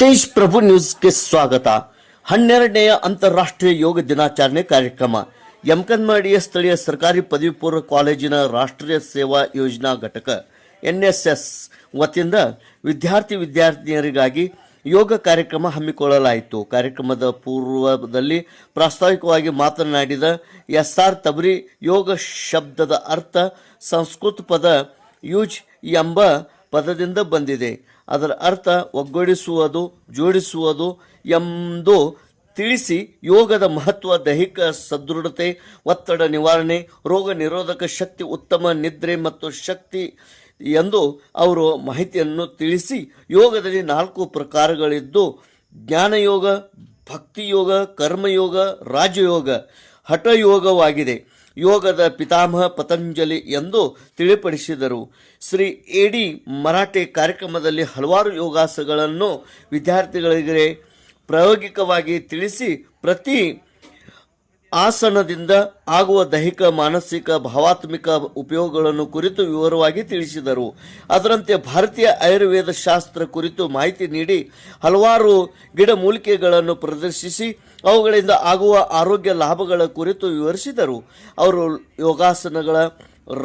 ತೇಜ್ ಪ್ರಭು ನ್ಯೂಸ್ಗೆ ಸ್ವಾಗತ. 12ನೇ ಅಂತಾರಾಷ್ಟ್ರೀಯ ಯೋಗ ದಿನಾಚರಣೆ ಕಾರ್ಯಕ್ರಮ ಯಮಕನ್ಮಡಿಯ ಸ್ಥಳೀಯ ಸರ್ಕಾರಿ ಪದವಿ ಪೂರ್ವ ಕಾಲೇಜಿನ ರಾಷ್ಟ್ರೀಯ ಸೇವಾ ಯೋಜನಾ ಘಟಕ NSS ವತಿಯಿಂದ ವಿದ್ಯಾರ್ಥಿನಿಯರಿಗಾಗಿ ಯೋಗ ಕಾರ್ಯಕ್ರಮ ಹಮ್ಮಿಕೊಳ್ಳಲಾಯಿತು. ಕಾರ್ಯಕ್ರಮದ ಪೂರ್ವದಲ್ಲಿ ಪ್ರಾಸ್ತಾವಿಕವಾಗಿ ಮಾತನಾಡಿದ SR ತಬರಿ, ಯೋಗ ಶಬ್ದದ ಅರ್ಥ ಸಂಸ್ಕೃತ ಪದ ಯೂಜ್ ಎಂಬ ಪದದಿಂದ ಬಂದಿದೆ. ಅದರ ಅರ್ಥ ಒಗ್ಗೂಡಿಸುವುದು, ಜೋಡಿಸುವುದು ಎಂದು ತಿಳಿಸಿ ಯೋಗದ ಮಹತ್ವ ದೈಹಿಕ ಸದೃಢತೆ, ಒತ್ತಡ ನಿವಾರಣೆ, ರೋಗ ನಿರೋಧಕ ಶಕ್ತಿ, ಉತ್ತಮ ನಿದ್ರೆ ಮತ್ತು ಶಕ್ತಿ ಎಂದು ಅವರು ಮಾಹಿತಿಯನ್ನು ತಿಳಿಸಿ, ಯೋಗದಲ್ಲಿ 4 ಪ್ರಕಾರಗಳಿದ್ದು ಜ್ಞಾನಯೋಗ, ಭಕ್ತಿಯೋಗ, ಕರ್ಮಯೋಗ, ರಾಜಯೋಗ, ಹಠಯೋಗವಾಗಿದೆ. ಯೋಗದ ಪಿತಾಮಹ ಪತಂಜಲಿ ಎಂದು ತಿಳಿಪಡಿಸಿದರು. ಶ್ರೀ AD ಮರಾಠೆ ಕಾರ್ಯಕ್ರಮದಲ್ಲಿ ಹಲವಾರು ಯೋಗಾಸನಗಳನ್ನು ವಿದ್ಯಾರ್ಥಿಗಳಿಗೆ ಪ್ರಾಯೋಗಿಕವಾಗಿ ತಿಳಿಸಿ ಪ್ರತಿ ಆಸನದಿಂದ ಆಗುವ ದೈಹಿಕ, ಮಾನಸಿಕ, ಭಾವಾತ್ಮಿಕ ಉಪಯೋಗಗಳನ್ನು ಕುರಿತು ವಿವರವಾಗಿ ತಿಳಿಸಿದರು. ಅದರಂತೆ ಭಾರತೀಯ ಆಯುರ್ವೇದ ಶಾಸ್ತ್ರ ಕುರಿತು ಮಾಹಿತಿ ನೀಡಿ ಹಲವಾರು ಗಿಡಮೂಲಿಕೆಗಳನ್ನು ಪ್ರದರ್ಶಿಸಿ ಅವುಗಳಿಂದ ಆಗುವ ಆರೋಗ್ಯ ಲಾಭಗಳ ಕುರಿತು ವಿವರಿಸಿದರು. ಅವರು ಯೋಗಾಸನಗಳ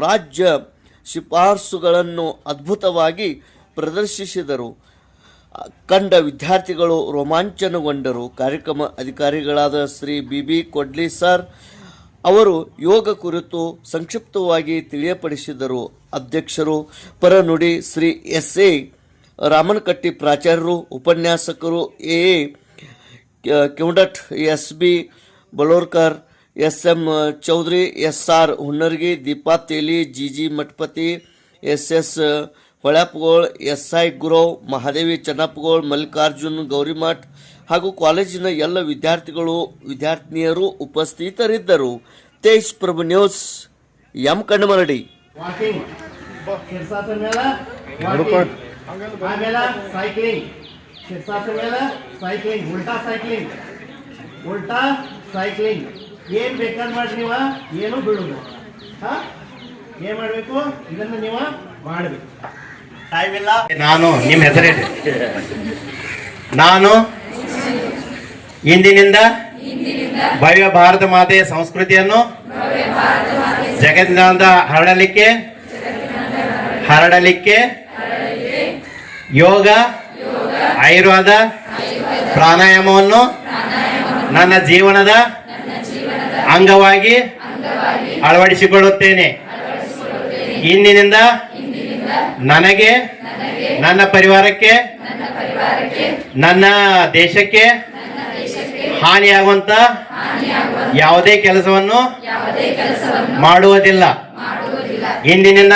ರಾಜ್ಯ ಶಿಫಾರಸುಗಳನ್ನು ಅದ್ಭುತವಾಗಿ ಪ್ರದರ್ಶಿಸಿದರು. ಕಂಡ ವಿದ್ಯಾರ್ಥಿಗಳು ರೋಮಾಂಚನಗೊಂಡರು. ಕಾರ್ಯಕ್ರಮ ಅಧಿಕಾರಿಗಳಾದ ಶ್ರೀ BB ಕೊಡ್ಲಿ ಸರ್ ಅವರು ಯೋಗ ಕುರಿತು ಸಂಕ್ಷಿಪ್ತವಾಗಿ ತಿಳಿಯಪಡಿಸಿದರು. ಅಧ್ಯಕ್ಷರು ಪರನುಡಿ ಶ್ರೀ SA ರಾಮನಕಟ್ಟಿ ಪ್ರಾಚಾರ್ಯರು, ಉಪನ್ಯಾಸಕರು AA ಕೆಂಡಟ್, SB ಬಲೋರ್ಕರ್, SM Chaudhary, SR ಹುನ್ನರ್ಗಿ, Deepa ತೇಲಿ, GG Mathapati, SS ಹೊಳ್ಯಾಪಗೋಳ್, SI Gurav, Mahadevi ಚನ್ನಪ್ಪಗೋಳ್, Mallikarjun ಗೌರಿಮಠ್ ಹಾಗೂ ಕಾಲೇಜಿನ ಎಲ್ಲ ವಿದ್ಯಾರ್ಥಿಗಳು ವಿದ್ಯಾರ್ಥಿನಿಯರು ಉಪಸ್ಥಿತರಿದ್ದರು. ತೇಜ್ ಪ್ರಭು ನ್ಯೂಸ್ ಯಮಕನ್ಮರಡಿ. ಉಲ್ಟಾ ಸೈಕ್ಲಿಂಗ್ ಏನ್ ಬೇಕಾದ್ ಮಾಡ್ರಿ, ನೀವ ಏನು ಬಿಡುದು. ಏನ್ ಮಾಡ್ಬೇಕು, ಇದನ್ನ ನೀವ ಮಾಡ್ಬೇಕು. ನಾನು ನಿಮ್ಮ ಹೆಸರೇನು? ನಾನು ಇಂದಿನಿಂದ ಭವ್ಯ ಭಾರತ ಮಾತೆಯ ಸಂಸ್ಕೃತಿಯನ್ನು ಜಗತ್ತಿನಾದ್ಯಂತ ಹರಡಲಿಕ್ಕೆ ಯೋಗ, ಆಯುರ್ವೇದ, ಪ್ರಾಣಾಯಾಮವನ್ನು ನನ್ನ ಜೀವನದ ಅಂಗವಾಗಿ ಅಳವಡಿಸಿಕೊಳ್ಳುತ್ತೇನೆ. ಇಂದಿನಿಂದ ನನಗೆ, ನನ್ನ ಪರಿವಾರಕ್ಕೆ, ನನ್ನ ದೇಶಕ್ಕೆ ಹಾನಿಯಾಗುವಂತ ಯಾವುದೇ ಕೆಲಸವನ್ನು ಮಾಡುವುದಿಲ್ಲ. ಇಂದಿನಿಂದ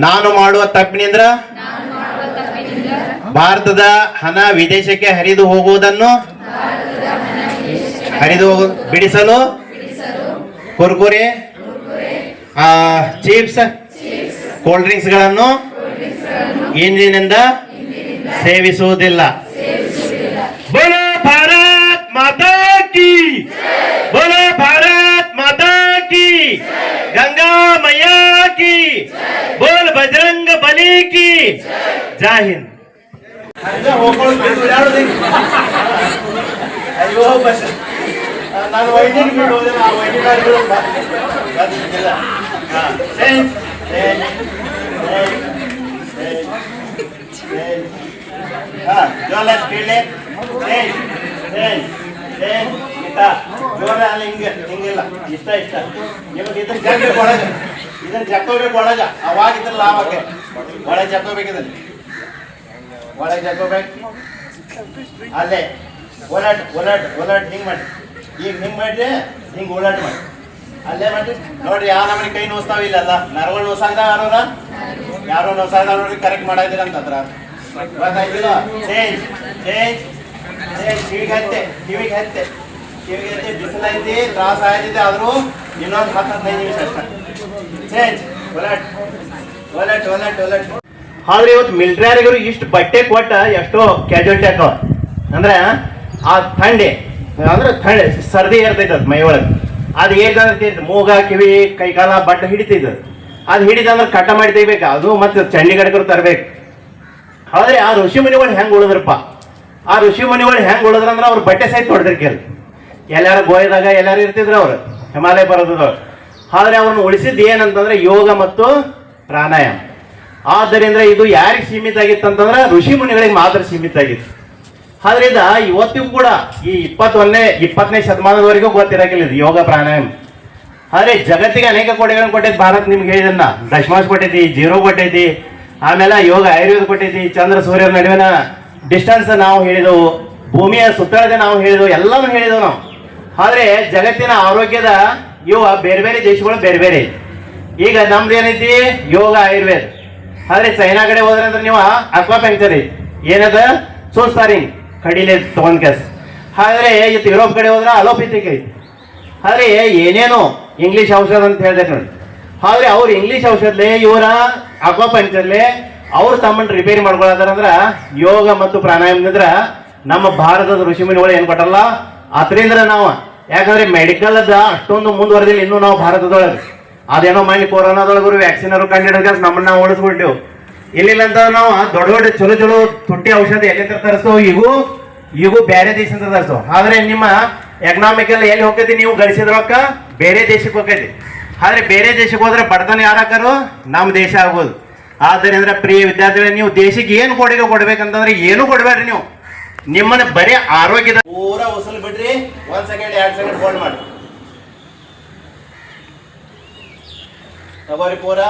ನಾನು ಮಾಡುವ ತಪ್ಪಿನಿಂದ ಭಾರತದ ಹಣ ವಿದೇಶಕ್ಕೆ ಹರಿದು ಹೋಗುವುದನ್ನು ಬಿಡಿಸಲು ಕುರ್ಕುರೆ, ಚಿಪ್ಸ್, ಕೋಲ್ಡ್ ಡ್ರಿಂಕ್ಸ್ ಗಳನ್ನು ಇಂದಿನಿಂದ ಸೇವಿಸುವುದಿಲ್ಲ. ಬೋಲೋ ಭಾರತ್ ಮಾತಾ ಕಿ, ಬೋಲೋ ಭಾರತ್ ಮಾತಾ ಕಿ, ಗಂಗಾ ಮೈಯಾ ಕಿ, ಬೋಲ್ ಬಜರಂಗ ಬಲಿ ಕಿ. ಜೈ ಹಿಂದ್. ಅಯ್ಯೋ ಬಸ್ ನಾನು ವೈದ್ಯರಿಗೆ ಬಿಟ್ಟು ಹೋದೆ, ಆ ವೈದ್ಯರು ಜೋಲ ಸ್ಪೀಡ್ಲೆ ಜೋರ ಅಲ್ಲ, ಹಿಂಗಿಲ್ಲ, ಇಷ್ಟ ನಿಮಗೆ ಇದನ್ನ ಜಗ್ಬೇಕು ಒಳಗ, ಇದನ್ನ ಜಕ್ಕೋಬೇಕು ಒಳಗ, ಅವಾಗ ಇದ್ರ ಲಾಭಕ್ಕೆ ಒಳಗೆ ಜಕ್ಕೋಬೇಕಿದಲ್ಲಿ, ಒಳಗೆ ಜಕ್ಕೋಬೇಕು. ಅಲ್ಲೇ ಓಲಾಟ್ ಹಿಂಗ್ ಮಾಡಿ, ಈಗ ಹಿಂಗ್ ಮಾಡ್ರಿ, ಹಿಂಗ್ ಓಲಾಟ್ ಮಾಡಿ, ಅಲ್ಲೇ ಮಾಡ್ರಿ. ನೋಡ್ರಿ ಯಾವ ನಮ್ಮನೆ ಕೈ ನೋಸ್ತಾವ ಇಲ್ಲಲ್ಲ, ನರಗಳು ನೋಸಾಗ್ದಾವ ಯಾರೋ ನೋಸಾಗ್ದಾವ ನೋಡ್ರಿ, ಕರೆಕ್ಟ್ ಮಾಡಿದಿರ ಅಂತಂದ್ರ ಗೊತ್ತಾಯ್ತಿಲ್ಲ. ಕಿವಿಗೆ ಹತ್ತೆ ಬಿಸಿಲೈತಿ, ತ್ರಾಸ ಆಯ್ತಿದೆ, ಆದ್ರೂ ಇನ್ನೊಂದು 10-15 ನಿಮಿಷ ಅಷ್ಟ. ಆದ್ರೆ ಇವತ್ತು ಮಿಲಿಟರಿಯವರು ಇಷ್ಟು ಬಟ್ಟೆ ಕೊಟ್ಟ ಎಷ್ಟೋ ಕ್ಯಾಜುಯಾಲಿಟಿ ಹಾಕವ. ಅಂದ್ರೆ ಆ ಥಂಡಿ ಅಂದ್ರೆ ಸರ್ದಿ ಇರ್ತೈತೆ ಅದು ಮೈ ಒಳಗೆ. ಅದು ಏನ್ ಮೂಗ, ಕಿವಿ, ಕೈಕಾಲ ಬಟ್ಟೆ ಹಿಡಿತೈತೆ. ಅದು ಹಿಡಿದಂದ್ರೆ ಕಟ್ಟ ಮಾಡಿ ತೆಗಿಬೇಕು, ಅದು ಮತ್ತೆ ಚಂಡೀಗಢಕರು ತರಬೇಕು. ಆದ್ರೆ ಆ ಋಷಿ ಮುನಿಗಳು ಹೆಂಗ್ ಉಳಿದ್ರಪ್ಪ, ಆ ಋಷಿ ಮುನಿಗಳು ಹೆಂಗ್ ಉಳಿದ್ರಂದ್ರೆ ಅವ್ರು ಬಟ್ಟೆ ಸಹಿತ ಹೊಡೆದ್ರಿ ಕೇಳಿ. ಎಲ್ಲಾರು ಗೋಯದಾಗ ಎಲ್ಲಾರು ಇರ್ತಿದ್ರು ಅವ್ರು ಹಿಮಾಲಯ ಪರ್ವತದವ್ರು. ಆದ್ರೆ ಅವ್ರನ್ನ ಉಳಿಸಿದ್ದು ಏನಂತಂದ್ರೆ ಯೋಗ ಮತ್ತು ಪ್ರಾಣಾಯಾಮ. ಆದ್ದರಿಂದ ಇದು ಯಾರಿಗೆ ಸೀಮಿತ ಆಗಿತ್ತು ಅಂತಂದ್ರೆ ಋಷಿ ಮುನಿಗಳಿಗೆ ಮಾತ್ರ ಸೀಮಿತ ಆಗಿತ್ತು. ಆದ್ರಿಂದ ಇವತ್ತಿಗೂ ಕೂಡ ಈ 20ನೇ ಶತಮಾನದವರೆಗೂ ಗೊತ್ತಿರಕಿಲ್ಲ ಇದು ಯೋಗ ಪ್ರಾಣಾಯಾಮ. ಆದ್ರೆ ಜಗತ್ತಿಗೆ ಅನೇಕ ಕೊಡುಗೆಗಳನ್ನು ಕೊಟ್ಟೈತಿ ಭಾರತ. ನಿಮ್ಗೆ ಹೇಳಿದನ್ನ ದಶಮಾಂಶ ಕೊಟ್ಟೈತಿ, ಜೀರೋ ಕೊಟ್ಟೈತಿ, ಆಮೇಲೆ ಯೋಗ ಆಯುರ್ವೇದ ಕೊಟ್ಟೈತಿ, ಚಂದ್ರ ಸೂರ್ಯರ ನಡುವಿನ ಡಿಸ್ಟೆನ್ಸ್ ನಾವು ಹೇಳಿದೆವು, ಭೂಮಿಯ ಸುತ್ತಳತೆ ನಾವು ಹೇಳಿದೆವು, ಎಲ್ಲಾನು ಹೇಳಿದೆವು ನಾವು. ಆದ್ರೆ ಜಗತ್ತಿನ ಆರೋಗ್ಯದ ಇವ ಬೇರೆ ಬೇರೆ ದೇಶಗಳು ಬೇರೆ ಬೇರೆ. ಈಗ ನಮ್ದು ಏನೈತಿ ಯೋಗ ಆಯುರ್ವೇದ. ಆದ್ರೆ ಚೈನಾ ಕಡೆ ಹೋದ್ರೆ ಅಂದ್ರೆ ನೀವು ಅಕ್ವಾಪಂಕ್ಚರ್ ಐತಿ, ಏನದ ಸೋಸ್ತಾರಿಂಗ್ ಕಡಿಲೆ ತಗೊಂಡ್ ಕೆಲಸ. ಆದ್ರೆ ಇವತ್ತು ಯುರೋಪ್ ಕಡೆ ಹೋದ್ರೆ ಅಲೋಪತಿಕ್ ಐತಿ. ಆದ್ರೆ ಏನೇನು ಇಂಗ್ಲಿಷ್ ಔಷಧ ಅಂತ ಹೇಳಿದೆ ನೋಡಿ. ಆದ್ರೆ ಅವ್ರು ಇಂಗ್ಲಿಷ್ ಔಷಧಲೆ ಇವರ ಅಕ್ವಾಪಂಕ್ಚರ್ಲೆ ಅವ್ರು ತಮ್ಮನ್ನ ರಿಪೇರಿ ಮಾಡ್ಕೊಳತಾರಂದ್ರ ಯೋಗ ಮತ್ತು ಪ್ರಾಣಾಯಾಮದಿಂದ ನಮ್ಮ ಭಾರತದ ಋಷಿಮುನಿಗಳು ಏನ್ ಕೊಟ್ಟಲ್ಲ ಅದರಿಂದ ನಾವು. ಯಾಕಂದ್ರೆ ಮೆಡಿಕಲ್ ಅದ ಅಷ್ಟೊಂದು ಮುಂದುವರೆದಿಲ್ಲ ಇನ್ನೂ ನಾವು ಭಾರತದೊಳಗೆ. ಅದೇನೋ ಮಾಡಿ ಕೊರೋನಾದೊಳಗರು ವ್ಯಾಕ್ಸಿನ್ ಅವರು ಕಂಡಿಡಿದ ನಮ್ಮನ್ನ ನಾವು ಉಳಿಸ್ಬಿಟ್ಟಿವ್. ಇಲ್ಲಿಲ್ಲ ಅಂತ ನಾವು ದೊಡ್ಡ ದೊಡ್ಡ ಚಲೋ ಚಲೋ ತುಟ್ಟಿ ಔಷಧ ಎಲ್ಲಿಂದ ತರಿಸೋ ಈಗೂ ಬೇರೆ ದೇಶದಿಂದ ತರಿಸೋ. ಆದ್ರೆ ನಿಮ್ಮ ಎಕನಾಮಿಕಲ್ ಎಲ್ಲಿ ಹೋಗ್ತೈತಿ, ನೀವು ಗಳಿಸಿದ ರೊಕ್ಕ ಬೇರೆ ದೇಶಕ್ಕೆ ಹೋಗ್ತೈತಿ. ಆದ್ರೆ ಬೇರೆ ದೇಶಕ್ಕೆ ಹೋದ್ರೆ ಬಡತನ ಯಾರಾಕರು ನಮ್ಮ ದೇಶ ಆಗೋದು. ಆದ್ದರಿಂದ ಪ್ರಿಯ ವಿದ್ಯಾರ್ಥಿಗಳೇ, ನೀವು ದೇಶಕ್ಕೆ ಏನು ಕೊಡುಗೆ ಕೊಡ್ಬೇಕಂತಂದ್ರೆ ಏನು ಕೊಡ್ಬೇಡ್ರಿ. ನೀವು ನಿಮ್ಮನ್ನ ಬರೀ ಆರೋಗ್ಯದ ಪೂರಾ ಉಸಲ್ ಬಿಡ್ರಿ. 1 ಸೆಕೆಂಡ್ 2 ಸೆಕೆಂಡ್ ಫೋನ್ ಮಾಡಿ ತಗೋರಿ ಪೂರಾ.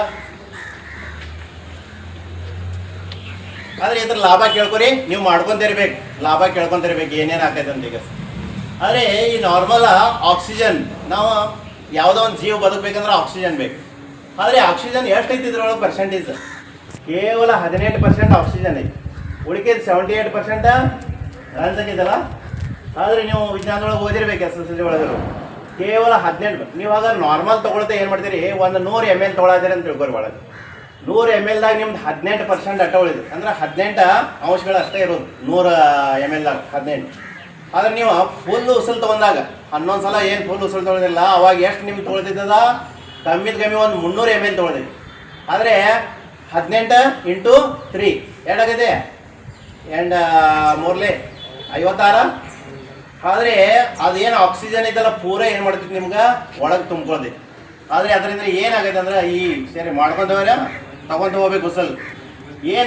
ಆದ್ರೆ ಇದ್ರ ಲಾಭ ಕೇಳ್ಕೊರಿ, ನೀವು ಮಾಡ್ಕೊಂತಿರ್ಬೇಕು, ಲಾಭ ಕೇಳ್ಕೊಂತಿರ್ಬೇಕು ಏನೇನು ಆಗ್ತೈತೆ ಅಂತ. ಈಗ ಆದ್ರೆ ಈ ನಾರ್ಮಲ್ ಆಕ್ಸಿಜನ್, ನಾವು ಯಾವುದೋ ಒಂದು ಜೀವ ಬದುಕಬೇಕಂದ್ರೆ ಆಕ್ಸಿಜನ್ ಬೇಕು. ಆದ್ರೆ ಆಕ್ಸಿಜನ್ ಎಷ್ಟು ಐತಿ ಇದ್ರೊಳಗೆ ಪರ್ಸೆಂಟೇಜ್? ಕೇವಲ 18% ಆಕ್ಸಿಜನ್ ಐತಿ. ಉಳಿಕೆದ 78% ಅನ್ಸಕ್ಕಿದಲ್ಲ. ಆದ್ರೆ ನೀವು ವಿಜ್ಞಾನದೊಳಗೆ ಓದಿರ್ಬೇಕು, SSLC ಒಳಗೆ ಕೇವಲ 18. ನೀವಾಗ ನಾರ್ಮಲ್ ತಗೊಳ್ತಾ ಏನು ಮಾಡ್ತೀರಿ, ಒಂದು 100 ml ತೊಗೊಳತ್ತೀರಿ ಅಂತ ತಿಳ್ಕೊರಿ. ಒಳಗೆ 100 ml ನಿಮ್ದು 18% ಅಟ್ಟ ಉಳಿದು, ಅಂದ್ರೆ 18 ಅಂಶಗಳು ಅಷ್ಟೇ ಇರೋದು 100 ml 18. ಆದ್ರೆ ನೀವು ಫುಲ್ ಉಸಲ್ ತಗೊಂಡಾಗ 11 ಸಲ ಏನು ಫುಲ್ ಉಸಲ್ ತೊಗೊಳೋದಿಲ್ಲ, ಅವಾಗ ಎಷ್ಟು ನಿಮ್ಗೆ ತೊಗೊಳ್ತಿದ್ದದ ಕಮ್ಮಿ ಒಂದು 300 ml ತೊಗೊಳ್ತೈತಿ. ಆದರೆ 18 × 3 ಎರಡಾಗೈತೆ, 3 56. ಆದರೆ ಅದೇನು ಆಕ್ಸಿಜನ್ ಐತಲ್ಲ ಪೂರ ಏನು ಮಾಡ್ತೈತಿ ನಿಮ್ಗೆ ಒಳಗೆ ತುಂಬ್ಕೊಳ್ತೈತಿ. ಆದರೆ ಅದರಿಂದ ಏನಾಗೈತೆ ಅಂದ್ರೆ ಈ ಸರಿ ಮಾಡ್ಕೊಂತವ್ರ ತಗೊಂತ ಹೋಗ್ಬೇಕು ಉಸಲ್ ಏನು